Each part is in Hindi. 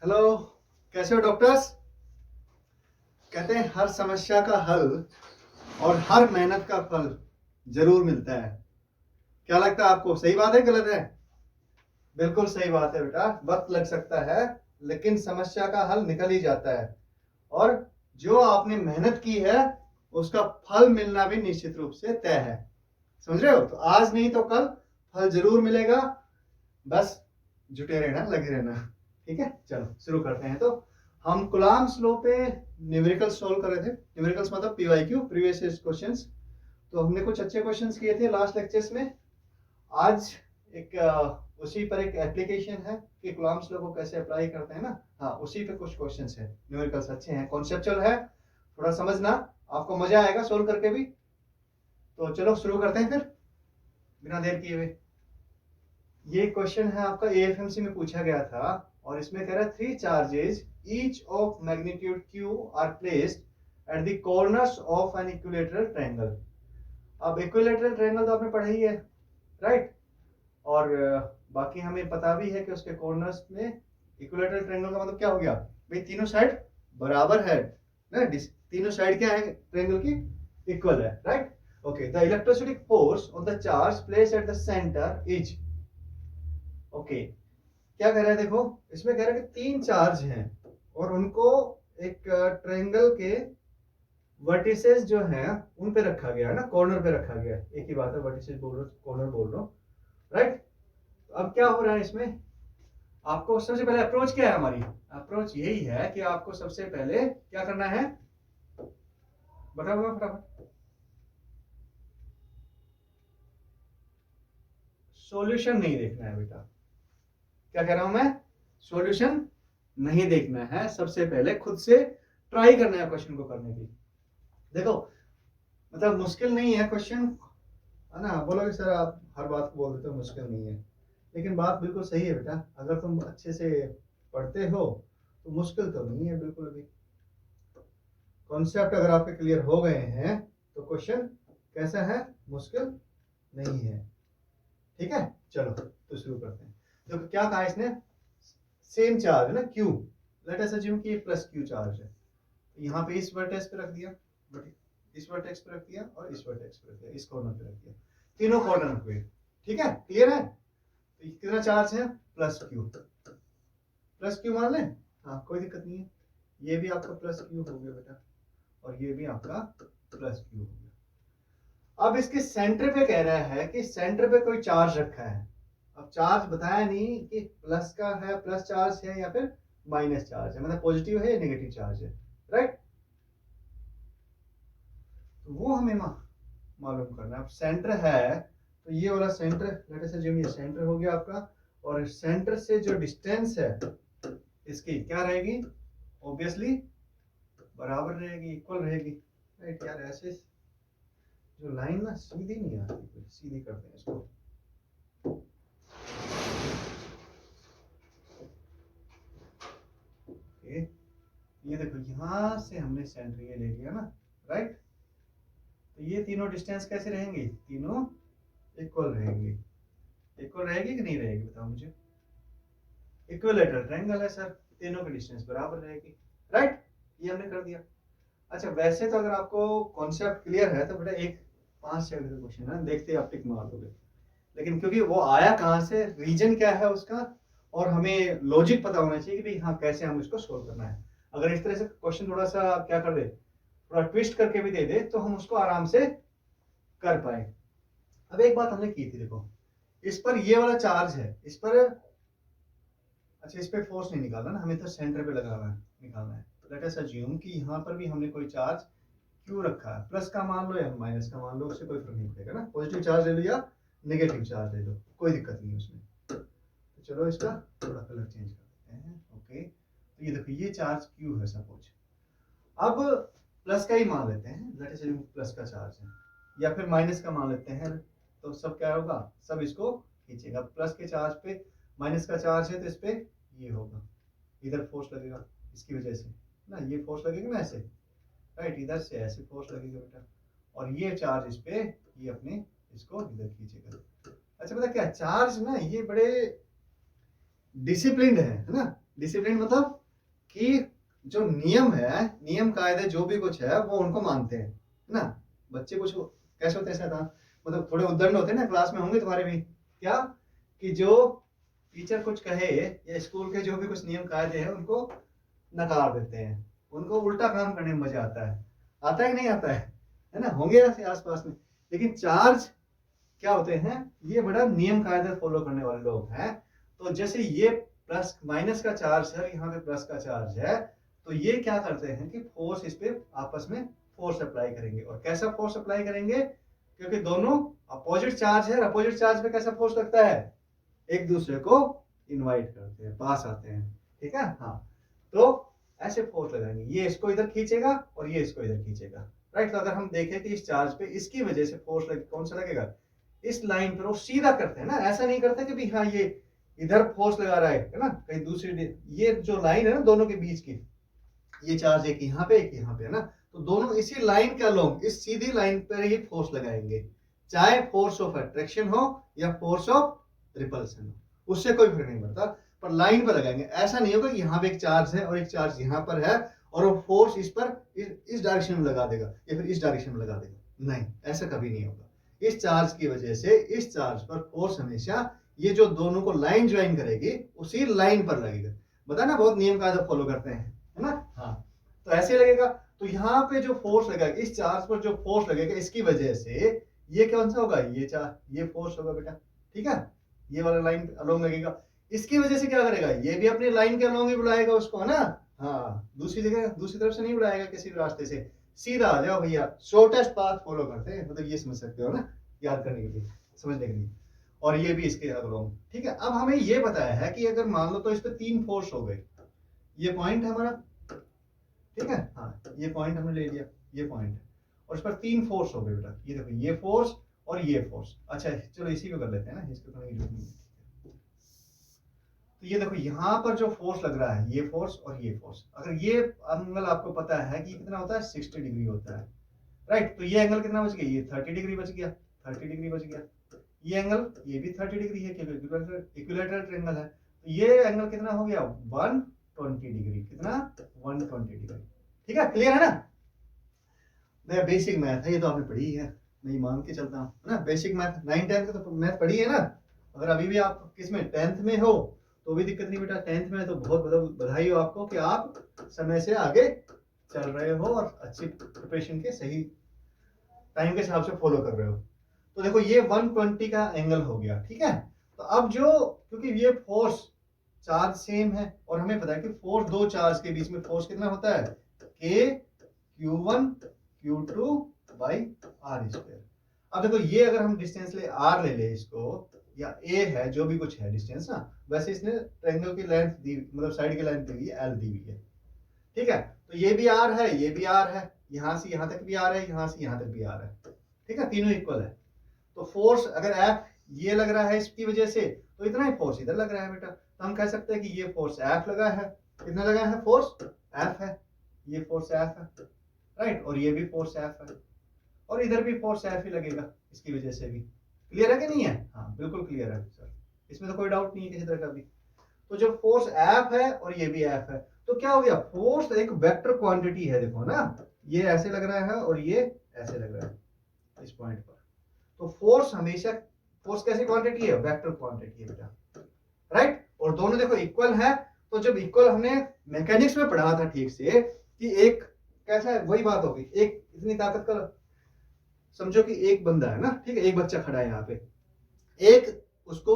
हेलो, कैसे हो डॉक्टर्स? कहते हैं हर समस्या का हल और हर मेहनत का फल जरूर मिलता है। क्या लगता है आपको, सही बात है गलत है? बिल्कुल सही बात है बेटा। वक्त लग सकता है लेकिन समस्या का हल निकल ही जाता है। और जो आपने मेहनत की है उसका फल मिलना भी निश्चित रूप से तय है। समझ रहे हो? तो आज नहीं तो कल फल जरूर मिलेगा। बस जुटे रहना, लगे रहना। ठीक है, चलो शुरू करते हैं। तो हम कुलाम्स लॉ पे न्यूमेरिकल्स सॉल्व कर रहे थे। न्यूमेरिकल्स मतलब पीवाईक्यू, प्रीवियस ईयर क्वेश्चंस। तो हमने कुछ अच्छे क्वेश्चंस किए थे लास्ट लेक्चर्स में। आज एक उसी पर एक एप्लीकेशन है कि कुलाम्स लॉ को कैसे अप्लाई करते हैं ना। हाँ, उसी पे कुछ क्वेश्चंस है। न्यूमेरिकल्स अच्छे हैं, कॉन्सेप्चुअल है, थोड़ा समझना, आपको मजा आएगा सोल्व करके भी। तो चलो शुरू करते हैं फिर, बिना देर किए हुए। ये क्वेश्चन है आपका एएफएमसी में पूछा गया था और इसमें कह रहा है 3 charges each of magnitude q are placed at the corners of an equilateral triangle. अब इक्विलेटरल ट्रायंगल तो आपने पढ़ा ही है, राइट? और बाकी हमें पता भी है कि उसके कॉर्नर्स में इक्विलेटरल ट्रायंगल का मतलब क्या हो गया भाई, तीनों साइड बराबर है ना। तीनों साइड क्या है ट्रायंगल की, इक्वल है, right? Okay, the electrostatic force on the charge placed at the centre is. Okay, क्या कह रहा है देखो, इसमें कह रहा है कि 3 चार्ज हैं और उनको एक ट्रायंगल के वर्टिसेस जो हैं उन पे रखा गया है ना, कॉर्नर पे रखा गया है। एक ही बात है, वर्टिसेस बोल रहा हूँ, कॉर्नर बोल रहा हूँ, राइट? अब क्या हो रहा है इसमें, आपको सबसे पहले अप्रोच क्या है, हमारी अप्रोच यही है कि आपको सबसे पहले क्या करना है, बताओ फटाफट। सॉल्यूशन नहीं देखना है बेटा। क्या कह रहा हूं मैं? सॉल्यूशन नहीं देखना है, सबसे पहले खुद से ट्राई करना है क्वेश्चन को करने की। देखो, मतलब मुश्किल नहीं है क्वेश्चन, है ना। बोलोगे सर आप हर बात को बोल देते हो मुश्किल नहीं है, लेकिन बात बिल्कुल सही है बेटा। अगर तुम अच्छे से पढ़ते हो तो मुश्किल तो नहीं है बिल्कुल भी। कॉन्सेप्ट अगर आपके क्लियर हो गए हैं तो क्वेश्चन कैसा है, मुश्किल नहीं है। ठीक है, चलो तो शुरू करते हैं। तो क्या कहा इसने, सेम चार्ज है ना क्यू, लेट अस अज्यूम कि प्लस क्यू चार्ज है। तो यहाँ पे इस वर्टेक्स पे रख दिया, इस वर्टेक्स पे रख दिया और इस वर्टेक्स पे रख दिया, इस कॉर्नर पे रख दिया, तीनों कॉर्नर पे। ठीक है, क्लियर है? तो कितना चार्ज है, प्लस क्यू। प्लस क्यू मान लें, हाँ कोई दिक्कत नहीं है। ये भी आपका प्लस क्यू हो गया बेटा और ये भी आपका प्लस क्यू हो गया। अब इसके सेंटर पे कह रहा है कि सेंटर पे कोई चार्ज रखा है। अब चार्ज बताया नहीं कि प्लस का है, प्लस चार्ज है या फिर माइनस चार्ज है, मतलब पॉजिटिव है या नेगेटिव चार्ज है, राइट? तो वो हमें मालूम करना है। अब सेंटर है तो ये वाला सेंटर, लेट अस अज्यूम ये सेंटर हो गया आपका, और सेंटर से जो डिस्टेंस है इसकी क्या रहेगी, ऑब्वियसली बराबर रहेगी, इक्वल रहेगी, राइट? यार ऐसे जो लाइन ना सीधी नहीं आती, सीधी करते हैं इसको। ओके, ये देखो यहां से हमने सेंटर ये ले लिया ना, राइट? तो ये तीनों डिस्टेंस कैसे रहेंगी, तीनों इक्वल रहेंगी। इक्वल रहेगी कि नहीं रहेगी बताओ मुझे? इक्विलेटरल ट्रायंगल है सर, तीनों की डिस्टेंस बराबर रहेगी, राइट? ये हमने कर दिया। अच्छा, वैसे तो अगर आपको कॉन्सेप्ट क्लियर है तो बेटा एक 5 सेकंड का क्वेश्चन है, देखते आप टिक मार दोगे। लेकिन क्योंकि वो आया कहाँ से, रीजन क्या है उसका, और हमें लॉजिक पता होना चाहिए कि भाई हाँ कैसे हम इसको सोल्व करना है। अगर इस तरह से क्वेश्चन थोड़ा सा क्या कर दे, थोड़ा ट्विस्ट करके भी दे दे तो हम उसको आराम से कर पाए। अब एक बात हमने की थी, देखो इस पर ये वाला चार्ज है, इस पर, अच्छा इस पे फोर्स नहीं निकालना ना, हमें तो सेंटर पे लगाना है, निकालना है। तो लेट अस अज्यूम कि यहाँ पर भी हमने कोई चार्ज क्यों रखा है, प्लस का मान लो या माइनस का मान लो, उससे कोई फर्क नहीं पड़ेगा ना। पॉजिटिव चार्ज ले लो या नेगेटिव चार्ज ले लो, कोई दिक्कत नहीं है उसमें। तो चलो इसका थोड़ा कलर चेंज कर देते हैं। ओके, तो ये देखो ये चार्ज क्यू है सपोज। अब प्लस का ही मान लेते हैं, लेट अस अज्यूम प्लस का चार्ज है, या फिर माइनस का मान लेते हैं। तो सब क्या होगा, सब इसको खींचेगा। प्लस के चार्ज पे माइनस का चार्ज है तो इस पे ये होगा, इधर फोर्स लगेगा इसकी वजह से ना, ये फोर्स लगेगा ना ऐसे, राइट? इधर से ऐसे फोर्स लगेगा बेटा, और ये चार्ज इस पे, ये अपने इसको इधर खींचेगा। अच्छा पता क्या, चार्ज ना ये बड़े डिसिप्लिन्ड है ना, डिसिप्लिन मतलब कि जो नियम है, नियम कायदे जो भी कुछ है वो उनको मानते हैं, है ना। बच्चे कुछ कैसे होते हैं शैतान, मतलब थोड़े उद्दंड होते हैं ना, क्लास में होंगे तुम्हारे भी, क्या कि जो टीचर कुछ कहे या स्कूल के जो भी कुछ नियम कायदे हैं उनको नकार देते हैं, उनको उल्टा काम करने में मजा आता है कि नहीं आता है ना, होंगे ऐसे आसपास में। लेकिन चार्ज क्या होते हैं, ये बड़ा नियम कायदे फॉलो करने वाले लोग हैं। तो जैसे ये प्लस माइनस का चार्ज है, यहाँ पे प्लस का चार्ज है, तो ये क्या करते हैं कि फोर्स इस पे आपस में फोर्स अप्लाई करेंगे। और कैसा फोर्स अप्लाई करेंगे, क्योंकि दोनों अपोजिट चार्ज है, अपोजिट चार्ज पे कैसा फोर्स लगता है, एक दूसरे को इनवाइट करते हैं, पास आते हैं, ठीक है। हाँ, तो ऐसे फोर्स लगाएंगे, ये इसको इधर खींचेगा और ये इसको इधर खींचेगा, राइट। तो अगर हम देखें कि इस चार्ज पे इसकी वजह से फोर्स कौन सा लगेगा, इस लाइन पर वो सीधा करते हैं ना, ऐसा नहीं करते कि भी हाँ ये इधर फोर्स लगा रहा है ना, कहीं दूसरी, ये जो लाइन है ना दोनों के बीच की, ये चार्ज एक यहाँ पे एक यहाँ पे है ना, तो दोनों इसी लाइन के अलोंग, इस सीधी लाइन पर ही फोर्स लगाएंगे, चाहे फोर्स ऑफ अट्रैक्शन हो या फोर्स ऑफ रिपल्सन हो, उससे कोई फर्क नहीं पड़ता, पर लाइन पर लगाएंगे। ऐसा नहीं होगा कि यहाँ पे एक चार्ज है और एक चार्ज यहाँ पर है और वो फोर्स इस पर इस डायरेक्शन में लगा देगा या फिर इस डायरेक्शन में लगा देगा, नहीं, ऐसा कभी नहीं होगा। इस चार्ज की वजह से इस चार्ज पर फोर्स हमेशा ये जो दोनों को लाइन ज्वाइन करेगी उसी लाइन पर लगेगा। बता ना, बहुत नियम कायदा फॉलो करते हैं, है ना। हाँ, तो ऐसे लगेगा। तो यहाँ पे जो फोर्स लगेगा, इस चार्ज पर जो फोर्स लगेगा, इसकी वजह से ये कौन सा होगा, ये फोर्स होगा बेटा, ठीक है। ये वाला लाइन अलोंग लगेगा, इसकी वजह से क्या करेगा, ये भी अपनी लाइन के अलोंग ही बुलाएगा उसको, है ना। हाँ, दूसरी जगह दूसरी तरफ से नहीं बुलाएगा, किसी भी रास्ते से सीधा आ जाओ भैया, शॉर्टेस्ट पाथ फॉलो करते हैं, मतलब ये समझ सकते हो ना, याद करने के लिए, समझने के लिए। और ये भी इसके अलोंग, ठीक है। अब हमें ये बताया है कि अगर मान लो तो इस पे 3 फोर्स हो गए, ये पॉइंट है हमारा, ठीक है। हाँ, ये पॉइंट हमने ले लिया, ये पॉइंट है, और इस पर 3 फोर्स हो गए बेटा, ये देखो, ये फोर्स और ये फोर्स। अच्छा चलो इसी को कर लेते हैं ना, इसको करने की जरूरत नहीं है। तो ये देखो यहाँ पर जो फोर्स लग रहा है, ये फोर्स और ये फोर्स, अगर ये एंगल आपको पता है कि कितना होता है, 60 डिग्री होता है, राइट। तो ये एंगल कितना बच गया, ये 30 डिग्री बच गया, 30 डिग्री बच गया। ये एंगल, ये भी 30 डिग्री है क्योंकि इक्विलैटरल ट्रायंगल है। तो ये एंगल कितना हो गया, 120 डिग्री, कितना, 120 डिग्री, ठीक है। क्लियर है ना। मैं बेसिक मैथ है, ये तो आपने पढ़ी है, मैं मान के चलता हूँ, है ना। बेसिक मैथ 9 10 का तो मैथ पढ़ी है ना। अगर अभी भी आप किसमें 10th में हो तो भी दिक्कत नहीं बेटा, 10th में तो बहुत बधाई हो आपको कि आप समय से आगे चल रहे हो और अच्छी प्रिपरेशन के सही टाइम के हिसाब से फॉलो कर रहे हो। तो देखो ये 120 का एंगल हो गया, ठीक है। तो अब जो, क्योंकि ये फोर्स चार्ज सेम है और हमें पता है कि फोर्स, दो चार्ज के बीच में फोर्स कितना होता है, K Q1 Q2 by R square. अब देखो ये अगर हम डिस्टेंस R ले ले इसको, या A है, जो भी कुछ है डिस्टेंस ना, वैसे इसने ट्रायंगल की लेंथ दी, मतलब साइड की लेंथ दी हुई है, L दी हुई है, ठीक है। तो ये भी R है, ये भी R है, यहां से यहां तक भी R है, यहां से यहां तक भी R है, ठीक है, तीनों इक्वल है। तो फोर्स अगर F ये लग रहा है इसकी वजह से, तो इतना ही फोर्स इधर लग रहा है बेटा। तो हम कह सकते हैं कि ये फोर्स F लगा है, कितना लगा है, फोर्स F है, ये फोर्स F है, राइट। और ये भी फोर्स F है, और इधर भी फोर्स F ही लगेगा इसकी वजह से भी। क्लियर है कि नहीं है, हाँ बिल्कुल क्लियर है सर, इसमें तो कोई डाउट नहीं है किसी तरह का भी। तो जब फोर्स F है और ये भी F है, तो क्या हो गया, फोर्स एक वेक्टर क्वांटिटी है, देखो ना, ये ऐसे लग रहा है और ये ऐसे लग रहा है इस पॉइंट पर। तो फोर्स हमेशा, फोर्स कैसी क्वांटिटी है, वेक्टर क्वांटिटी है बेटा, राइट। और दोनों देखो इक्वल है। तो जब इक्वल, हमने मैकेनिक्स में पढ़ा था ठीक से कि एक कैसा है, वही बात होगी, एक इतनी ताकत का, समझो कि एक बंदा है ना, ठीक है, एक बच्चा खड़ा है यहाँ पे, एक उसको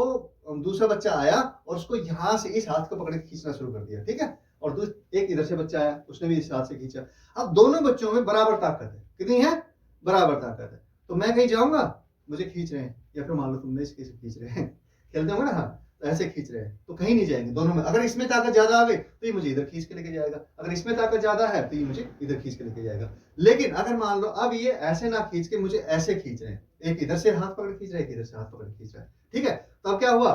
दूसरा बच्चा आया और उसको यहाँ से इस हाथ को पकड़ के खींचना शुरू कर दिया, ठीक है। और एक इधर से बच्चा आया, उसने भी इस हाथ से खींचा। अब दोनों बच्चों में बराबर ताकत है, कितनी है, बराबर ताकत है। तो मैं कहीं जाऊंगा, मुझे खींच रहे हैं, या फिर मान लो तुम इसके से खींच रहे हैं, खेलते होंगे ना, हाँ, तो ऐसे खींच रहे हैं, तो कहीं नहीं जाएंगे दोनों में। अगर इसमें ताकत ज्यादा आ गई तो ये मुझे इधर खींच के लेके जाएगा, अगर इसमें ताकत ज्यादा है तो ये मुझे इधर खींच के लेके जाएगा। लेकिन अगर मान लो अब ये ऐसे ना खींच के मुझे ऐसे खींच रहे हैं, एक इधर से हाथ पकड़ खींच रहा है, एक इधर से हाथ पकड़ खींच रहा है, ठीक है। तो अब क्या हुआ,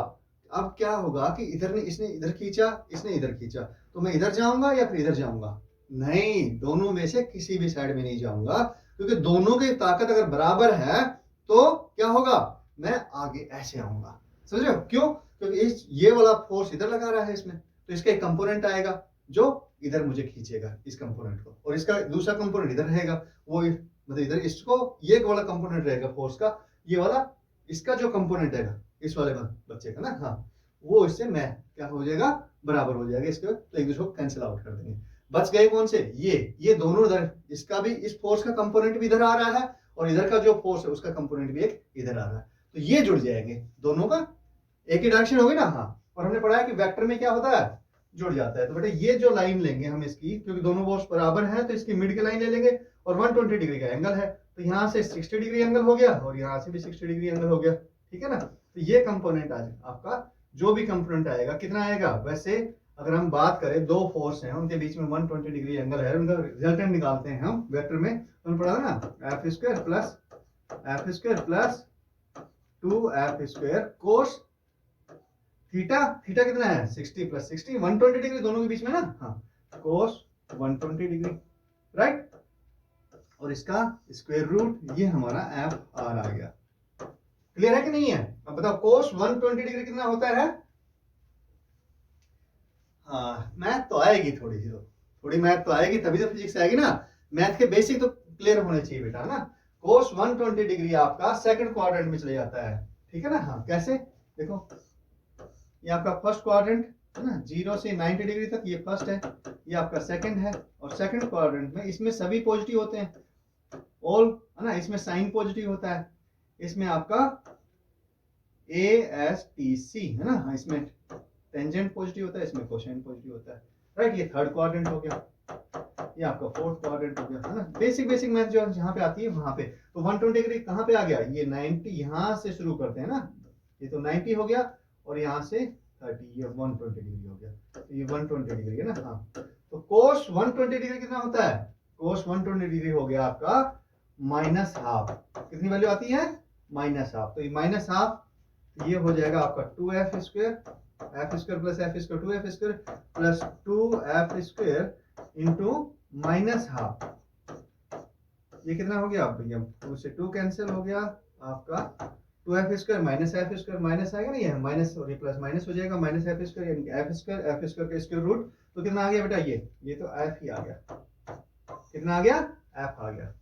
अब क्या होगा कि इधर ने, इसने इधर खींचा, इसने इधर खींचा, तो मैं इधर जाऊंगा या फिर इधर जाऊंगा, नहीं, दोनों में से किसी भी साइड में नहीं जाऊंगा, क्योंकि दोनों की ताकत अगर बराबर है तो क्या होगा, मैं आगे ऐसे आऊंगा, समझ रहे हो, क्यों, क्योंकि ये वाला फोर्स इधर लगा रहा है इसमें, तो इसका एक कंपोनेंट आएगा जो इधर मुझे खींचेगा इस कंपोनेंट को, और इसका दूसरा कंपोनेंट इधर रहेगा, वो मतलब इधर इसको ये वाला कंपोनेंट रहेगा फोर्स का, ये वाला इसका जो कंपोनेंट रहेगा इस वाले बच्चे का ना, हाँ, वो इससे मैं क्या हो जाएगा, बराबर हो जाएगा इसके, तो एक दूसरे को कैंसिल आउट कर देंगे। बच गए कौन से, ये दोनों इधर, इसका भी इस फोर्स का कंपोनेंट भी इधर आ रहा है और इधर का जो फोर्स है उसका कंपोनेंट भी एक इधर आ रहा है, तो ये जुड़ जाएंगे, दोनों का एक ही डायरेक्शन होगी ना, हाँ। और हमने पढ़ा है कि वेक्टर में क्या होता है, जुड़ जाता है। तो बेटा ये जो लाइन लेंगे हम इसकी, क्योंकि दोनों फोर्स बराबर हैं तो इसकी मिड की लाइन ले लेंगे, और 120 डिग्री का एंगल है, तो यहाँ से 60 डिग्री एंगल हो गया और यहाँ से भी 60 डिग्री एंगल हो गया, ठीक है ना। तो ये कंपोनेंट आज आपका जो भी कंपोनेंट आएगा कितना आएगा, वैसे अगर हम बात करें दो फोर्स हैं उनके बीच में 120 डिग्री एंगल है, उनका रिजल्टेंट निकालते हैं हम वेक्टर में, तो हमने पढ़ा ना F square plus 2f square cos theta, theta कितना है 60 प्लस 60, 120 डिग्री दोनों के बीच में ना, हाँ, कोस 120 डिग्री, राइट। और इसका स्क्वायर रूट ये हमारा एफ आर आ गया। क्लियर है कि नहीं है? अब बताओ कोस 120 डिग्री कितना होता है? हाँ, मैथ तो आएगी थोड़ी मैथ तो आएगी, तभी तो फिजिक्स आएगी ना। मैथ के बेसिक तो क्लियर होने चाहिए बेटा, है ना। कोस 120 डिग्री आपका सेकंड क्वाड्रेंट में चले जाता है, ठीक है ना। हाँ, कैसे देखो, ये आपका फर्स्ट क्वाड्रेंट है ना, 0 से 90 डिग्री तक ये फर्स्ट है, ये आपका सेकंड है, और सेकंड क्वाड्रेंट में इसमें सभी पॉजिटिव होते हैं, ऑल, है ना। इसमें साइन पॉजिटिव होता है, इसमें आपका ASTC है ना, हाँ, इसमें टेंजेंट पॉजिटिव होता है, इसमें कोसेंट पॉजिटिव होता है, राइट। ये थर्ड क्वाड्रेंट हो गया, ये आपका फोर्थ क्वाड्रेंट हो गया, है ना। बेसिक मैथ जो यहाँ पे आती है वहां पे, तो 120 डिग्री कहाँ पे आ गया, ये 90 यहाँ से शुरू करते हैं ना, ये तो 90 हो गया, और यहाँ से 30, ये 120 डिग्री हो गया, तो ये 120 डिग्री है ना, हाँ। तो कोस 120 डिग्री कितना होता है, कोस 120 डिग्री हो गया आपका -हाफ, कितनी वैल्यू आती है, -हाफ, तो ये -हाफ, ये हो जाएगा आपका 2f square, f square plus f square 2f square plus 2f square into -half, ये कितना हो गया भैया, 2 से 2 कैंसिल हो गया आपका, 2f square minus f square minus आएगा ना, ये माइनस और ये प्लस माइनस हो जाएगा, -f स्क्वायर यानी f स्क्वायर का स्क्वायर रूट, तो कितना आ गया बेटा, ये तो f ही आ गया, कितना आ गया, f आ गया।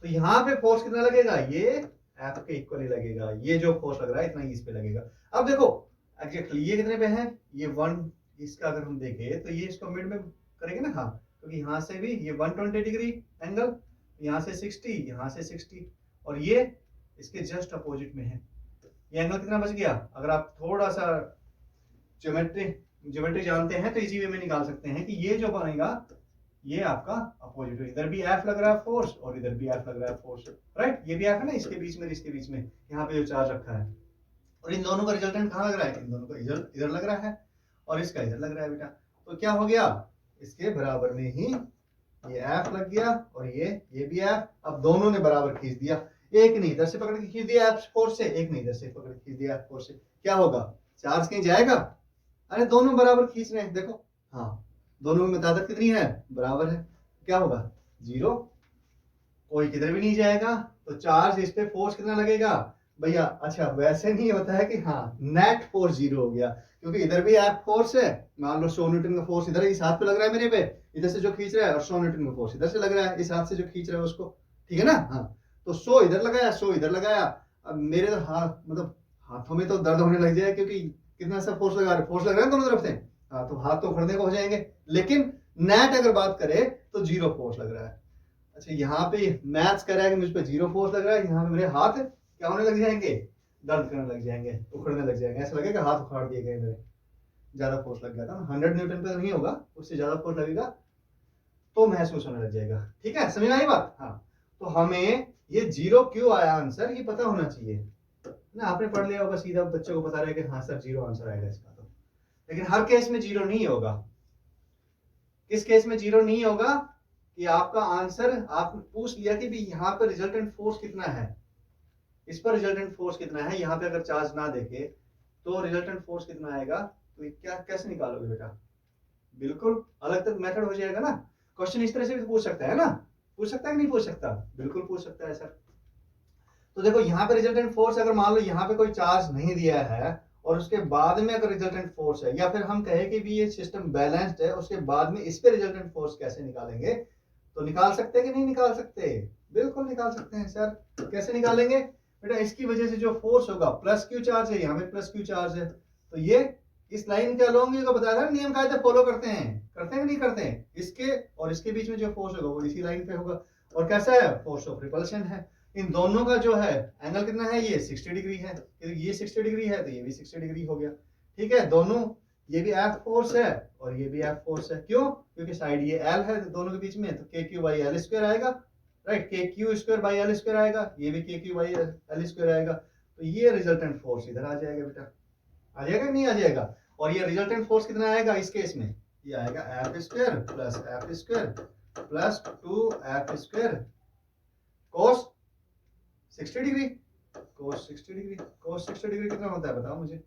तो यहाँ पे फोर्स कितना लगेगा, ये f के इक्वली लगेगा, ये जो फोर्स लग रहा है इतना ही इस पे लगेगा। अब देखो एग्जैक्टली ये कितने पे है, ये 1, इसका अगर हम देखें तो ये इसको मिड में करेंगे ना, हाँ, क्योंकि यहाँ से भी ये 120 डिग्री एंगल, यहाँ से 60, यहाँ से 60, और ये इसके जस्ट अपोजिट में है, ये एंगल कितना बच गया। अगर आप थोड़ा सा ज्योमेट्री जानते हैं तो इजी वे में निकाल सकते हैं कि ये जो बनेगा ये आपका अपोजिट है, इधर भी F लग रहा है फोर्स और इधर भी F लग रहा है फोर्स, राइट। ये भी F है ना, इसके बीच में यहाँ पे जो चार्ज रखा है, और इन दोनों का रिजल्टेंट कहाँ लग रहा है, इन दोनों का इधर लग रहा है और इसका इधर लग रहा है बेटा। तो क्या हो गया, इसके बराबर में ही ये F लग गया और ये भी F, अब दोनों ने बराबर खींच दिया, एक ने इधर से पकड़ के खींच दिया F फोर्स से, एक ने इधर से पकड़ के खींच दिया F फोर्स से, क्या होगा, चार्ज कहीं जाएगा, अरे दोनों बराबर खींच रहे हैं, देखो, हाँ, दोनों में ताकत कितनी है, बराबर है, क्या होगा 0, कोई किधर भी नहीं जाएगा, तो चार्ज इस पे फोर्स कितना लगेगा भैया। अच्छा, वैसे नहीं होता है कि हाँ नेट फोर्स 0 हो गया, क्योंकि इधर भी F फोर्स है, मान लो 100 न्यूटन का फोर्स इधर इस हाथ पे लग रहा है मेरे पे, इधर से जो खींच रहा है, और 100 न्यूटन का फोर्स इधर से लग रहा है इस हाथ से जो खींच रहा है उसको, ठीक है ना। हाँ, तो 100 इधर लगाया, 100 इधर लगाया, अब मेरे तो हाथ मतलब हाथों में तो दर्द होने लग जाए, क्योंकि कितना सा फोर्स लगा रहा है, फोर्स लग रहा है दोनों तरफ से, हाँ, तो हाथ तो उखड़ने को हो जाएंगे, लेकिन नेट अगर बात करें तो 0 फोर्स लग रहा है। अच्छा, यहाँ पे मैथ्स कह रहा है कि मुझ पे 0 फोर्स लग रहा है, यहाँ पे मेरे हाथ क्या होने लग जाएंगे, दर्द करने लग जाएंगे, उखड़ने लग जाएंगे, ऐसा लगेगा हाथ उखाड़ दिए गए मेरे, ज्यादा फोर्स लग गया था ना। 100 न्यूटन पे तो नहीं होगा, उससे ज्यादा फोर्स लगेगा तो महसूस होने लग जाएगा, ठीक है, समझ में आई बात। हाँ, तो हमें ये 0 क्यों आया आंसर, ये पता होना चाहिए ना। आपने पढ़ लिया होगा, सीधा बच्चों को बता रहे हैं कि हाँ सर 0 आंसर आएगा इसका, तो लेकिन हर केस में 0 नहीं होगा। किस केस में 0 नहीं होगा कि आपका आंसर, आपने पूछ लिया कि भी यहाँ पर रिजल्टेंट फोर्स कितना है, इस पर रिजल्टेंट फोर्स कितना है, यहाँ पे अगर चार्ज ना देखे तो रिजल्टेंट फोर्स कितना आएगा, तो क्या कैसे निकालोगे बेटा, बिल्कुल अलग तक मेथड हो जाएगा ना। क्वेश्चन इस तरह से भी पूछ सकता है ना, पूछ सकता है कि नहीं पूछ सकता, बिल्कुल पूछ सकता है सर। तो देखो यहाँ पे रिजल्टेंट फोर्स, अगर मान लो यहाँ पे कोई चार्ज नहीं दिया है और उसके बाद में अगर रिजल्टेंट फोर्स है, या फिर हम कहें कि भी ये सिस्टम बैलेंस्ड है, उसके बाद में इस पे रिजल्टेंट फोर्स कैसे निकालेंगे, तो निकाल सकते हैं कि नहीं निकाल सकते? बिल्कुल निकाल सकते हैं सर। कैसे निकालेंगे बेटा? इसकी वजह से जो फोर्स होगा, प्लस क्यू चार्ज है, यहाँ पे प्लस क्यू चार्ज है, तो ये इस लाइन के अलोंग को बताया था, नियम कायदे फॉलो करते हैं कि नहीं करते हैं? इसके और इसके बीच में जो फोर्स होगा वो इसी लाइन पे होगा। और कैसा है? फोर्स ऑफ रिपल्शन है। इन दोनों का जो है एंगल कितना है? ये 60 डिग्री है। ये 60 डिग्री है तो ये भी 60 डिग्री हो गया। ठीक है, दोनों, ये भी एफ फोर्स है और ये भी एफ फोर्स है। क्यों? क्योंकि साइड ये एल है दोनों के बीच में, तो के क्यू बाई एल स्क्वायर आएगा, राइट? के Q square by L square आएगा, ये भी के क्यू बाई एल स्क्वायर आएगा। तो ये रिजल्टेंट फोर्स इधर आ जाएगा बेटा। आ जाएगा नहीं आ जाएगा? और ये रिजल्टेंट फोर्स कितना आएगा इस केस में? ये आएगा F square plus F square plus 2 F square cos 60 degree. Cos 60 degree, cos 60 degree कितना होता है बताओ मुझे?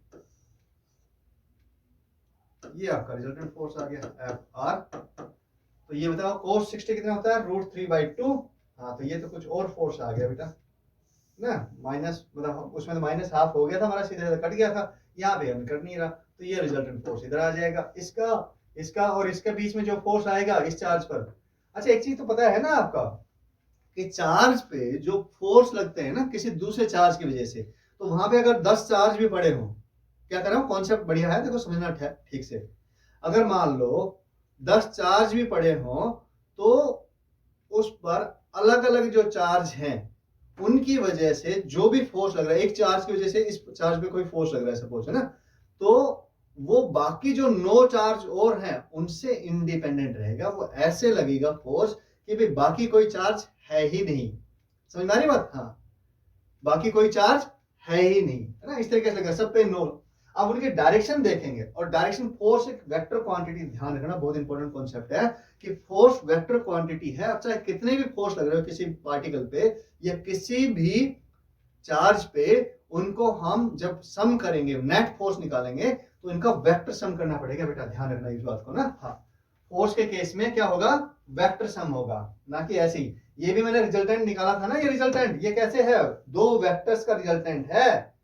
ये आपका रिजल्टेंट फोर्स आ गया एफ आर। तो ये बताओ कोस 60 कितना होता है? √3/2। हाँ, तो ये तो कुछ और फोर्स आ गया बेटा ना, माइनस, मतलब उसमें तो माइनस हाफ हो गया था हमारा, सीधे कट गया था, यहाँ पे हम कट नहीं रहा, तो ये रिजल्टेंट फोर्स इधर आ जाएगा। इसका और इसके बीच में जो फोर्स आएगा इस चार्ज पर। अच्छा, एक चीज तो पता है ना आपका कि चार्ज पे जो फोर्स लगते हैं ना किसी दूसरे चार्ज की वजह से, तो वहां पे अगर 10 चार्ज भी पड़े हों, क्या कर रहा हूं, कॉन्सेप्ट बढ़िया है, देखो समझना ठीक से। अगर मान लो 10 चार्ज भी पड़े हों, तो उस पर अलग अलग जो चार्ज हैं उनकी वजह से जो भी फोर्स लग रहा है, एक चार्ज की वजह से इस चार्ज पे कोई फोर्स लग रहा है सपोज, है ना, तो वो बाकी जो 9 चार्ज और हैं उनसे इंडिपेंडेंट रहेगा। वो ऐसे लगेगा फोर्स कि भाई बाकी कोई चार्ज है ही नहीं। समझ में आ रही बात? हाँ, बाकी कोई चार्ज है ही नहीं, है ना, इस तरीके से लगेगा सब पे 9। अब उनकी डायरेक्शन देखेंगे, और डायरेक्शन फोर्स एक वेक्टर क्वांटिटी, ध्यान रखना बहुत इंपॉर्टेंट कॉन्सेप्ट है कि फोर्स वेक्टर क्वांटिटी है। अब चाहे कितने भी फोर्स लग रहे हो किसी पार्टिकल पे या किसी भी चार्ज पे, उनको हम जब सम करेंगे, नेट फोर्स निकालेंगे, तो इनका वेक्टर सम करना पड़ेगा बेटा, ध्यान रखना इस बात को ना। हाँ, फोर्स के केस में क्या होगा? वेक्टर सम होगा, ना कि ऐसे ही। ये भी मैंने रिजल्टेंट निकाला था ना, ये रिजल्टेंट ये कैसे है? 2 वेक्टर्स का रिजल्टेंट है,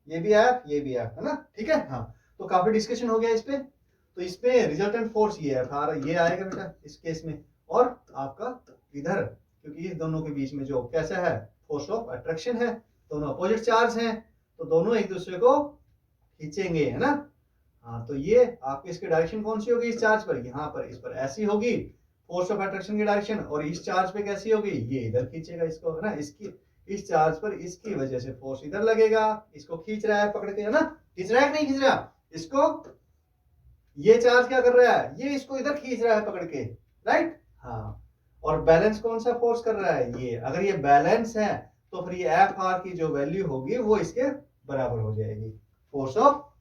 ये भी एफ ये भी एफ, है ना, ठीक है। हाँ, तो काफी डिस्कशन हो गया इस पे। तो इस पे रिजल्टेंट फोर्स ये है, ये आएगा बेटा इस केस में, और आपका इधर, क्योंकि इस दोनों के बीच में जो कैसा है, फोर्स ऑफ अट्रैक्शन है, दोनों अपोजिट चार्ज हैं, तो दोनों एक दूसरे को खींचेंगे, है ना। हाँ, तो ये आपके इसकी डायरेक्शन कौन सी होगी इस चार्ज पर? यहाँ पर इस पर ऐसी होगी फोर्स ऑफ अट्रैक्शन की डायरेक्शन, और इस चार्ज पे कैसी होगी? ये इधर खींचेगा इसको, है ना, इसकी इस चार्ज पर इसकी वजह से फोर्स इधर लगेगा, इसको खींच रहा है पकड़ के, है ना, खींच रहा है कि नहीं खींच रहा इसको? ये चार्ज क्या कर रहा है? ये इसको इधर खींच रहा है पकड़ के, राइट। हाँ, और बैलेंस कौन सा फोर्स कर रहा है? ये। अगर ये बैलेंस है तो फिर ये एफ आर की जो वैल्यू होगी वो इसके बराबर हो जाएगी, फोर्स ऑफ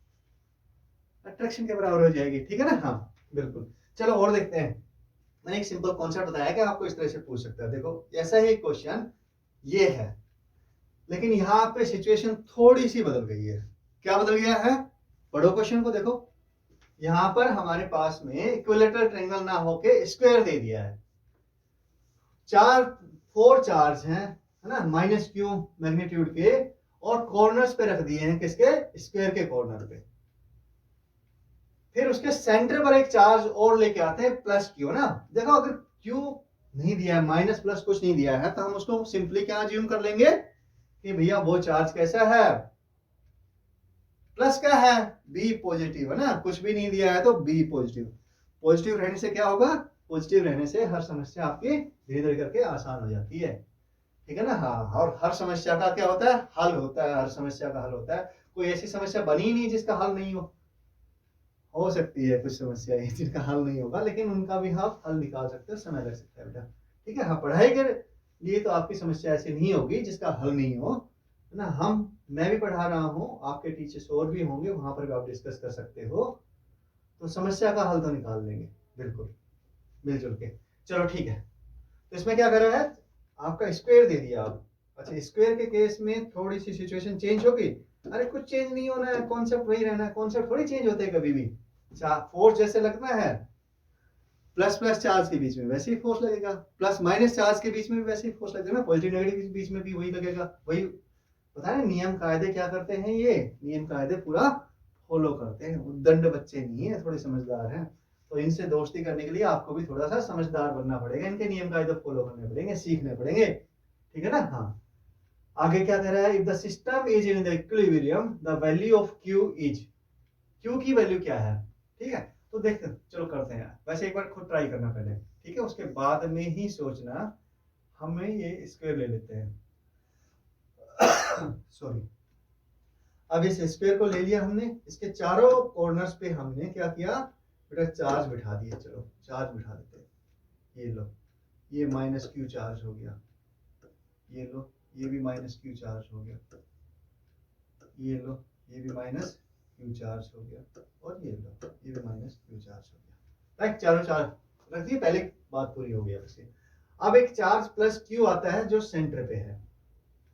अट्रैक्शन के बराबर हो जाएगी, ठीक है ना। हाँ बिल्कुल। चलो और देखते हैं। मैंने एक सिंपल कॉन्सेप्ट बताया कि आपको इस तरह से पूछ सकता है। देखो ऐसा ही क्वेश्चन ये है, लेकिन यहाँ पे सिचुएशन थोड़ी सी बदल गई है। क्या बदल गया है? पढ़ो क्वेश्चन को, देखो यहाँ पर हमारे पास में इक्विलेटरल ट्रायंगल ना होके स्क्वायर दे दिया है। 4 चार्ज हैं, है ना, -q मैग्नीट्यूड के, और कॉर्नर्स पे रख दिए हैं, किसके? स्क्वायर के कॉर्नर पे। फिर उसके सेंटर पर एक चार्ज और लेके आते हैं +q, ना। देखो अगर q नहीं दिया है, माइनस प्लस कुछ नहीं दिया है, तो हम उसको सिंपली क्या अज्यूम कर लेंगे कि भैया वो चार्ज कैसा है? प्लस का है, बी पॉजिटिव, है ना, कुछ भी नहीं दिया है तो बी पॉजिटिव। पॉजिटिव रहने से क्या होगा? पॉजिटिव रहने से हर समस्या आपकी धीरे धीरे करके आसान हो जाती है, ठीक है ना। हाँ, और हर समस्या का क्या होता है? हल होता है, हर समस्या का हल होता है। कोई ऐसी समस्या बनी ही नहीं जिसका हल नहीं हो सकती है कुछ समस्या जिनका हल नहीं होगा, लेकिन उनका भी आप हल निकाल सकते हो, समय लग सकता है बेटा, ठीक है। हाँ, पढ़ाई के लिए तो आपकी समस्या ऐसी नहीं होगी जिसका हल नहीं हो, है ना। मैं भी पढ़ा रहा हूँ, आपके टीचर्स और भी होंगे, वहां पर भी आप डिस्कस कर सकते हो, तो समस्या का हल तो निकाल लेंगे बिल्कुल मिलजुल के। चलो ठीक है, तो इसमें क्या कर रहा है? आपका स्क्वायर दे दिया आप। अच्छा, स्क्वायर के केस में थोड़ी सी सिचुएशन चेंज होगी। अरे कुछ चेंज नहीं होना है, कॉन्सेप्ट वही रहना है, कॉन्सेप्ट थोड़ी चेंज होते हैं कभी भी। फोर्स जैसे लगता है प्लस प्लस चार्ज के बीच में, वैसे ही फोर्स लगेगा, प्लस माइनस चार्ज के बीच में भी वैसे ही फोर्स लगेगा ना, पॉजिटिव नेगेटिव के बीच में भी वही लगेगा। वही पता है नियम कायदे क्या करते हैं, ये नियम कायदे पूरा फॉलो करते हैं, उद्दंड बच्चे नहीं है, थोड़े समझदार हैं। तो इनसे दोस्ती करने के लिए आपको भी थोड़ा सा समझदार बनना पड़ेगा, इनके नियम कायदे फॉलो करने पड़ेंगे, सीखने पड़ेंगे, ठीक है ना। हाँ, आगे क्या कह रहा है, if the system is in the equilibrium the value of Q is, Q की वैल्यू क्या है, ठीक है। तो देखते चलो करते हैं, वैसे एक बार खुद ट्राई करना पहले, ठीक है, उसके बाद में ही सोचना। हमें ये स्क्वायर ले लेते हैं सॉरी। अब इस स्क्वायर को ले लिया हमने, इसके चारों कॉर्नर्स पे हमने क्या किया बेटा, चार्ज बिठा दिए। चलो चार्ज बिठा देते हैं, ये लो, ये माइनस क्यू चार्ज हो गया, ये लो, ये भी माइनस क्यू चार्ज हो गया, ये लो, ये भी माइनस क्यू चार्ज हो गया, और ये लो, ये भी माइनस क्यू चार्ज हो गया। राइट, चारों चार्ज रख दिए, पहले बात पूरी हो गई वैसे। अब एक चार्ज प्लस क्यू आता है जो सेंटर पे है,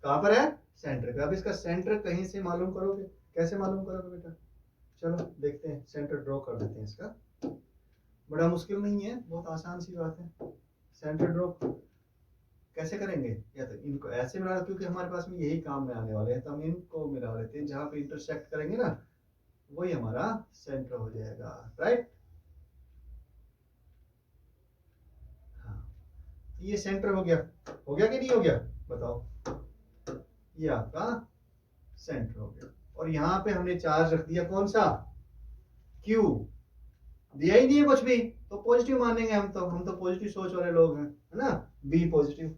कहां पर है, सेंटर पे। अब इसका सेंटर कहीं से मालूम करोगे, कैसे मालूम करोगे बेटा, चलो देखते हैं, सेंटर ड्रॉ कर देते हैं इसका, बड़ा मुश्किल नहीं है, बहुत आसान सी बात है। सेंटर ड्रॉ कैसे करेंगे, या तो इनको ऐसे मिला, क्योंकि हमारे पास में यही काम में आने वाले हैं, तो हम इनको मिला लेते हैं, जहां पे इंटरसेक्ट करेंगे ना वही हमारा सेंटर हो जाएगा, राइट। हाँ, ये सेंटर हो गया कि नहीं हो गया, बताओ, ये आपका सेंटर हो गया। और यहाँ पे हमने चार्ज रख दिया कौन सा, Q, दिया ही नहीं है कुछ भी, तो पॉजिटिव मानेंगे हम तो पॉजिटिव सोच वाले लोग हैं, है ना। बी पॉजिटिव,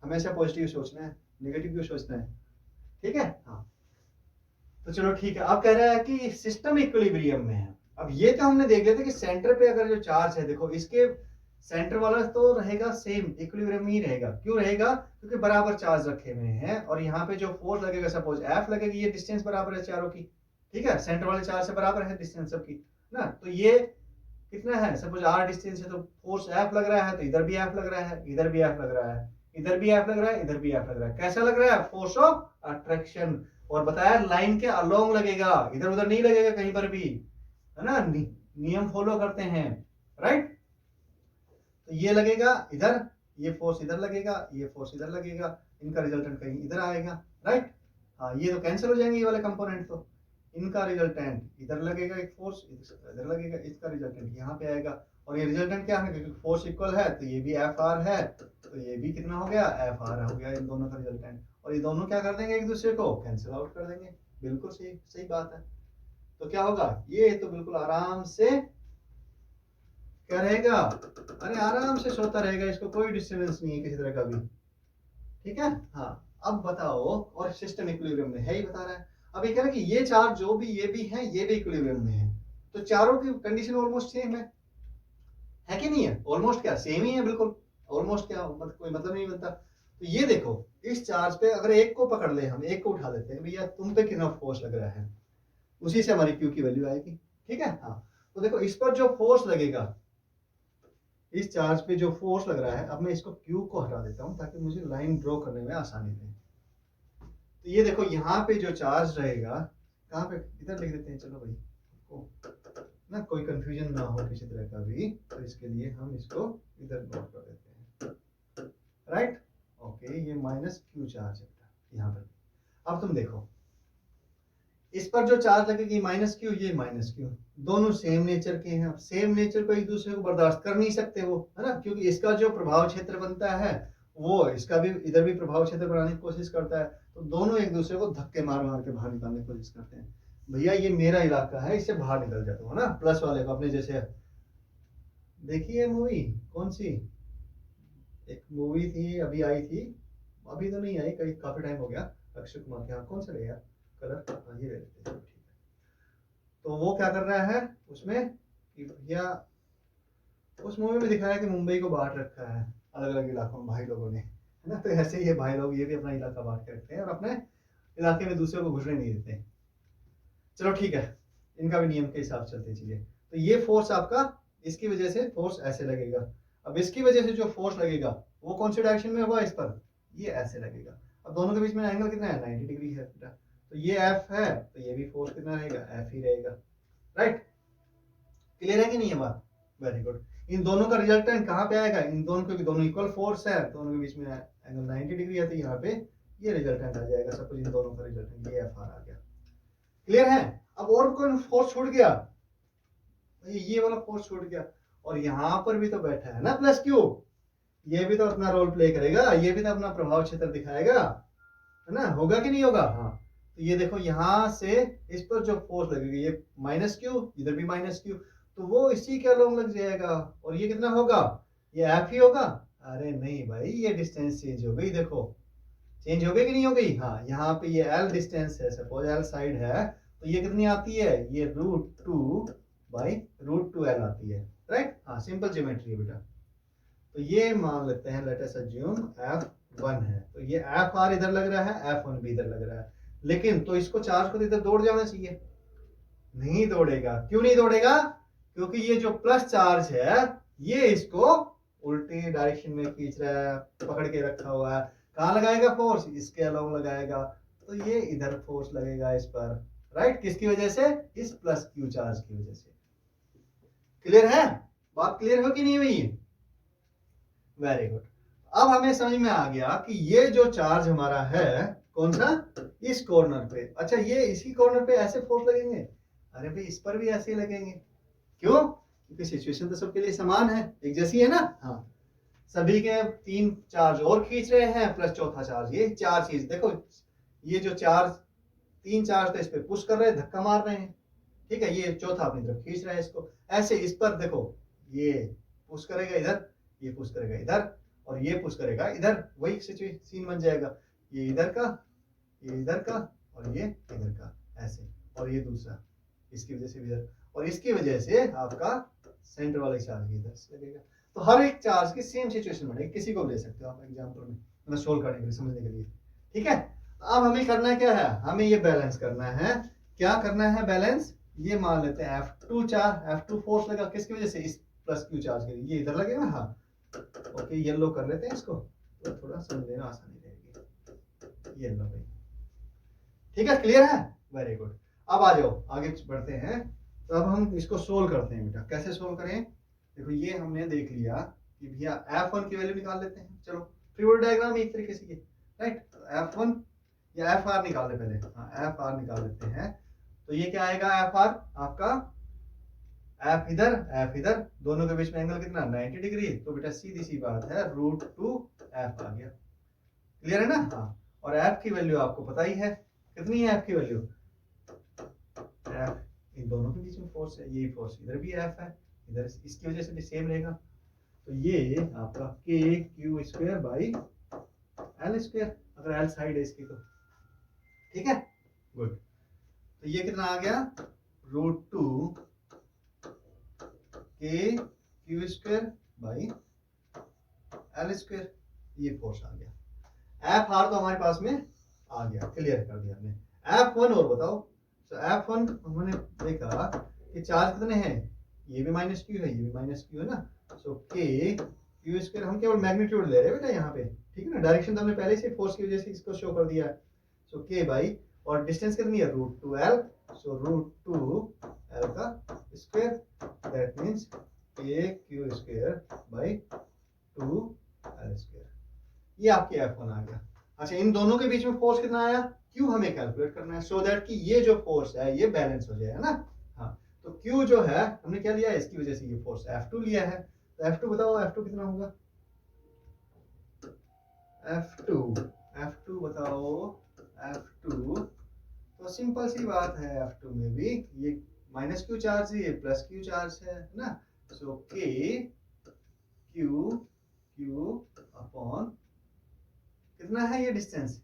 हमेशा पॉजिटिव सोचना है, नेगेटिव क्यों सोचना है, ठीक है। हाँ, तो चलो ठीक है। अब कह रहा है कि सिस्टम इक्विलिब्रियम में है। अब ये तो हमने देख लिया था कि सेंटर पे अगर जो चार्ज है, देखो इसके सेंटर वाला तो रहेगा सेम, इक्विलिब्रियम ही रहेगा। क्यों रहेगा, क्योंकि बराबर चार्ज रखे हुए हैं, और यहाँ पे जो फोर्स लगेगा, सपोज F लगेगी, ये डिस्टेंस बराबर है चारों की, ठीक है, सेंटर वाले चार्ज से बराबर है डिस्टेंस सबकी ना। तो ये कितना है, सपोज R डिस्टेंस है, तो फोर्स F लग रहा है, तो इधर भी F लग रहा है, इधर भी F लग रहा है, इधर भी F लग रहा है, इधर भी F लग रहा है। कैसा लग रहा है, फोर्स ऑफ अट्रैक्शन। और बताया लाइन के अलोंग लगेगा, इधर उधर नहीं लगेगा कहीं पर भी, है ना, नियम फॉलो करते हैं, राइट। तो ये लगेगा इधर, ये फोर्स इधर लगेगा, ये फोर्स इधर लगेगा, इनका रिजल्टेंट कहीं इधर आएगा, राइट। हाँ, ये तो कैंसिल हो जाएंगे ये वाले कंपोनेंट, तो इनका रिजल्टेंट इधर लगेगा, एक फोर्स इधर लगेगा, इसका रिजल्टेंट यहाँ पे आएगा। और ये रिजल्टेंट क्या है, क्योंकि फोर्स इक्वल है, तो ये भी एफ आर है, तो ये भी कितना हो गया, एफ आर हो गया, इन दोनों का रिजल्टेंट। और ये दोनों क्या कर देंगे, एक दूसरे को कैंसिल आउट कर देंगे। बिल्कुल सही सही बात है। तो क्या होगा, ये तो बिल्कुल आराम से क्या रहेगा, अरे आराम से सोता रहेगा, इसको कोई डिस्टर्बेंस नहीं है किसी तरह का भी, ठीक है। हाँ, अब बताओ, और सिस्टम इक्विलिब्रियम में है ही बता रहा है। अब ये कह रहा है कि ये चार्ज जो भी ये भी है, ये भी इक्विलिब्रियम में है, तो चारों की कंडीशन ऑलमोस्ट सेम है कि नहीं है, ऑलमोस्ट क्या सेम ही है, बिल्कुल ऑलमोस्ट, क्या मतलब कोई मतलब नहीं बनता। तो ये देखो, इस चार्ज पे अगर एक को पकड़ ले, हम एक को उठा लेते हैं, भैया तुम पे कितना फोर्स लग रहा है, उसी से हमारी क्यू की वैल्यू आएगी, ठीक है। हाँ, तो देखो इस पर जो फोर्स लगेगा, इस चार्ज पे जो फोर्स लग रहा है, अब मैं इसको क्यू को हटा देता हूं ताकि मुझे लाइन ड्रॉ करने में आसानी रहे। तो ये देखो यहाँ पे जो चार्ज रहेगा, कहाँ पे, इधर लिख देते हैं, चलो भाई को ना कोई कंफ्यूजन ना हो किसी तरह का भी, तो इसके लिए हम इसको इधर नोट कर देते हैं, राइट। ओके, ये माइनस क्यू चार्ज है यहाँ पर। अब तुम देखो, इस पर जो चार्ज लगेगी माइनस क्यू, ये माइनस क्यू, दोनों सेम नेचर के हैं। अब सेम नेचर को एक दूसरे को बर्दाश्त कर नहीं सकते वो, है ना, क्योंकि इसका जो प्रभाव क्षेत्र बनता है वो इसका भी इधर भी प्रभाव क्षेत्र बनाने की कोशिश करता है, तो दोनों एक दूसरे को धक्के मार मार के बाहर निकालने की कोशिश करते हैं। भैया ये मेरा इलाका है, इससे बाहर निकल जाता हूँ ना, प्लस वाले को अपने जैसे। देखिए मूवी कौन सी, एक मूवी थी अभी आई थी, अभी तो नहीं आई, कई काफी टाइम हो गया, अक्षय कुमार के, हाँ कौन सा रहेगा कलर, हाँ ये ले लेते हैं, ठीक है। तो वो क्या कर रहा है उसमें कि भैया, उस मूवी में दिखाया कि मुंबई को बांट रखा है अलग अलग इलाकों में भाई लोगों ने, है ना। तो ऐसे ही ये भाई लोग ये भी अपना इलाका बांट के रखते हैं और अपने इलाके में दूसरे को घुसने नहीं देते। चलो ठीक है, इनका भी नियम के हिसाब से चलती चीजें। तो ये फोर्स आपका, इसकी वजह से फोर्स ऐसे लगेगा। अब इसकी वजह से जो फोर्स लगेगा वो कौन सी डायरेक्शन में होगा, इस पर, ये ऐसे लगेगा। अब दोनों के बीच में एंगल कितना है, 90 डिग्री है बेटा। तो ये एफ है, तो ये भी फोर्स कितना रहेगा, एफ ही रहेगा, राइट। क्लियर है कि नहीं है बात, वेरी गुड। इन दोनों का रिजल्टेंट कहाँ पे आएगा, इन दोनों, क्योंकि दोनों इक्वल फोर्स है, दोनों के बीच में एंगल 90 डिग्री है, तो यहाँ पे ये रिजल्टेंट आ जाएगा, सपोज इन दोनों का रिजल्टेंट ये एफ आर आ गया। क्लियर है। अब और कोई फोर्स छूट गया, ये वाला फोर्स छूट गया, और यहाँ पर भी तो बैठा है ना प्लस क्यू, ये भी तो अपना रोल प्ले करेगा, ये भी तो अपना प्रभाव क्षेत्र दिखाएगा, है ना, होगा कि नहीं होगा। हाँ, तो ये देखो यहाँ से इस पर जो फोर्स लगेगी, ये माइनस क्यू, इधर भी माइनस क्यू, तो वो इसी के अलोंग लग जाएगा, और ये कितना होगा, ये एफ ही होगा। अरे नहीं भाई, ये डिस्टेंस चेंज हो गई, देखो चेंज हो गई कि नहीं हो गई। हाँ, यहाँ पे ये एल डिस्टेंस है, सपोज एल साइड है, तो ये कितनी आती है, ये √2/√2L आती है, राइट। हाँ, सिंपल ज्योमेट्री है बेटा। तो ये मान लेते हैं, लेट अस अज्यूम F1 है, तो ये FR इधर लग रहा है, F1 भी इधर लग रहा है, लेकिन तो इसको चार्ज को तो इधर दौड़ जाना चाहिए, नहीं दौड़ेगा। क्यों नहीं दौड़ेगा, क्योंकि ये जो प्लस चार्ज है ये इसको उल्टी डायरेक्शन में खींच रहा है, पकड़ के रखा हुआ है। कहाँ लगाएगा फोर्स, इसके अलोंग लगाएगा, तो ये इधर फोर्स लगेगा इस पर, राइट। किसकी वजह से, इस प्लस क्यू चार्ज की वजह से। क्लियर है, बात क्लियर हो कि नहीं हुई। Very good. अब हमें समझ में आ गया कि ये जो चार्ज हमारा है कौन सा, इस कॉर्नर पे। अच्छा, ये इसी कॉर्नर पे ऐसे फोर्स लगेंगे, अरे भाई इस पर भी ऐसे ही लगेंगे, क्यों, क्योंकि सिचुएशन तो सबके लिए समान है, एक जैसी है ना। हाँ, सभी के 3 चार्ज और खींच रहे हैं, प्लस चौथा चार्ज, ये 4 चीज देखो, ये जो चार्ज 3 चार्ज तो इस पे पुश कर रहे हैं, धक्का मार रहे हैं, ठीक है, ये चौथा अपनी तरफ खींच रहा है इसको, ऐसे इस पर देखो, ये पुश करेगा इधर, ये पुश करेगा इधर, और ये पुश करेगा इधर, वही सीन बन जाएगा, ये इधर का, ये इधर का, और ये इधर का, ऐसे, और ये दूसरा इसकी वजह से इधर, और इसकी वजह से आपका सेंटर वाला चार्ज इधर से लगेगा। तो हर एक चार्ज की सेम सिचुएशन बनेगी, किसी को ले सकते हो आप एग्जांपल में, मतलब सोल्व करने के लिए, समझने के लिए, ठीक है। अब हमें करना क्या है, हमें ये बैलेंस करना है। क्या करना है बैलेंस, ये मान लेते हैं F2 फोर्स लगा, किसकी वजह से, इस प्लस क्यू चार्ज के लिए, ये इधर लगेगा। हाँ, ओके, येलो कर लेते हैं इसको, तो थोड़ा समझने में आसानी रहेगी। येलो भाई, ठीक है, क्लियर है, वेरी गुड। अब आ जाओ आगे बढ़ते हैं। तो अब हम इसको सोल्व करते हैं बेटा, कैसे सोल्व करें। देखो, ये हमने देख लिया कि भैया F1 की वैल्यू निकाल लेते हैं, चलो फ्री बॉडी डायग्राम एक तरीके से, राइट। तो F1 या FR निकाल ले पहले, हाँ FR निकाल लेते हैं। तो ये क्या आएगा, FR आपका, F इधर, दोनों के बीच में एंगल कितना, 90 डिग्री, तो बेटा सीधी सी बात है, √2F आ गया। क्लियर है ना। हाँ, और F की वैल्यू आपको पता ही है, कितनी है F की वैल्यू, F इन दोनों के बीच में फोर्स है, यही फोर्स इधर भी F है, इधर इसकी वजह से भी सेम रहेगा, तो ये आपका KQ² L², अगर L साइड है इसकी तो, ठीक है, गुड। तो ये कितना आ गया, √2 KQ² L², ये फोर्स आ गया। FR तो हमारे पास में आ गया, क्लियर कर दिया हमने। F1 और बताओ। तो F1 हमने देखा कि चार्ज कितने हैं, ये भी माइनस क्यू है, ये भी माइनस क्यू है ना, सो KQ², हम केवल मैग्नीट्यूड ले रहे हैं बेटा यहाँ पे, ठीक है ना, डायरेक्शन तो हमने पहले से फोर्स की वजह से इसको शो कर दिया है। सो K बाई, और डिस्टेंस कितनी है, √2L, सो √2L का square, that means KQ² by 2L²। ये आपके F1 आ गया। अच्छा, इन दोनों के बीच में फोर्स कितना आया, Q हमें कैलकुलेट करना है, सो दैट कि ये जो फोर्स है ये बैलेंस हो जाए, है ना। हाँ, तो Q जो है हमने क्या लिया, इसकी वजह से ये फोर्स F2 लिया है, तो F2 बताओ, F2 कितना होगा, F2 बताओ, F2 तो सिंपल सी बात है, F2 में भी ये माइनस क्यू चार्ज है, ये प्लस क्यू चार्ज है ना, सो Q अपॉन कितना है ये डिस्टेंस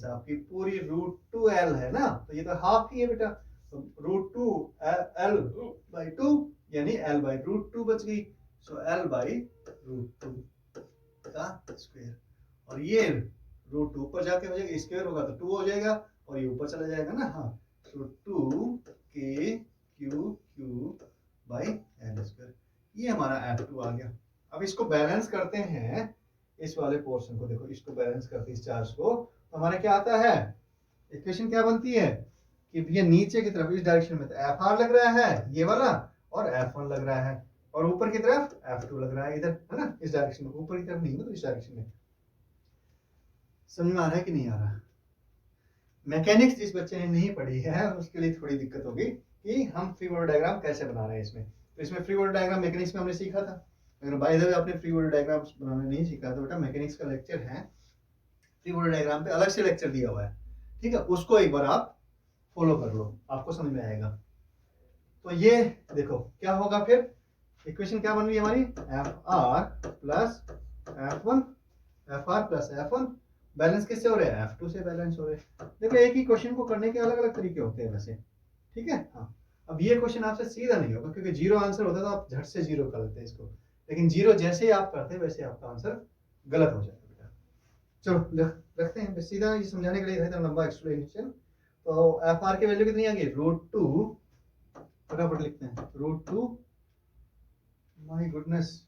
आपकी पूरी √2L है ना, तो ये तो हाफ ही है बेटा, तो √2L/2 यानी L/√2 बच गई, सो L/√2 का स्क्वायर, और ये √2 ऊपर जाके हो जाएगा, स्क्वायर होगा तो 2 हो जाएगा, और ये ऊपर चला जाएगा ना। हाँ, सो 2KQ/L², ये हमारा F2 आ गया। अब इसको बैलेंस करते हैं, इस वाले पोर्शन को देखो, इसको बैलेंस करते हैं इस चार्ज को, तो हमारे क्या आता है, इक्वेशन क्या बनती है कि भैया नीचे की तरफ इस डायरेक्शन में तो FR लग रहा है ये वाला, और F1 लग रहा है, और ऊपर की तरफ F2 लग रहा है इधर, है ना, इस डायरेक्शन में, ऊपर की तरफ नहीं, मतलब इस डायरेक्शन में। समझ में आ रहा है कि नहीं आ रहा, मैकेनिक्स जिस बच्चे ने नहीं पढ़ी है उसके लिए थोड़ी दिक्कत होगी कि हम फ्री बॉडी डायग्राम कैसे बना रहे हैं इसमें। तो इसमें फ्री बॉडी डायग्राम मैकेनिक्स में हमने सीखा था। अगर बाय द वे आपने फ्री बॉडी डायग्राम बनाना नहीं सीखा तो बेटा मैकेनिक्स का लेक्चर है, फ्री बॉडी डायग्राम पे अलग से लेक्चर दिया हुआ है, ठीक है, उसको एक बार आप फॉलो कर लो, आपको समझ में आएगा। तो ये देखो क्या होगा फिर, इक्वेशन क्या बन रही है हमारी, F R plus F1, FR plus F1 balance किससे हो रहे हैं, F2 से बैलेंस हो रहे हैं। देखो एक ही क्वेश्चन को करने के अलग अलग तरीके होते हैं वैसे, ठीक है। हाँ, अब ये क्वेश्चन आपसे सीधा नहीं होगा क्योंकि जीरो आंसर होता तो आप झट से जीरो कर लेते इसको, लेकिन जीरो जैसे ही आप करते वैसे आपका आंसर गलत हो जाएगा बेटा। चलो रखते हैं, सीधा ये समझाने के लिए था इतना लंबा एक्सप्लेनेशन। तो FR की वैल्यू कितनी आ गई, √2, फटाफट लिखते हैं √2, माय गुडनेस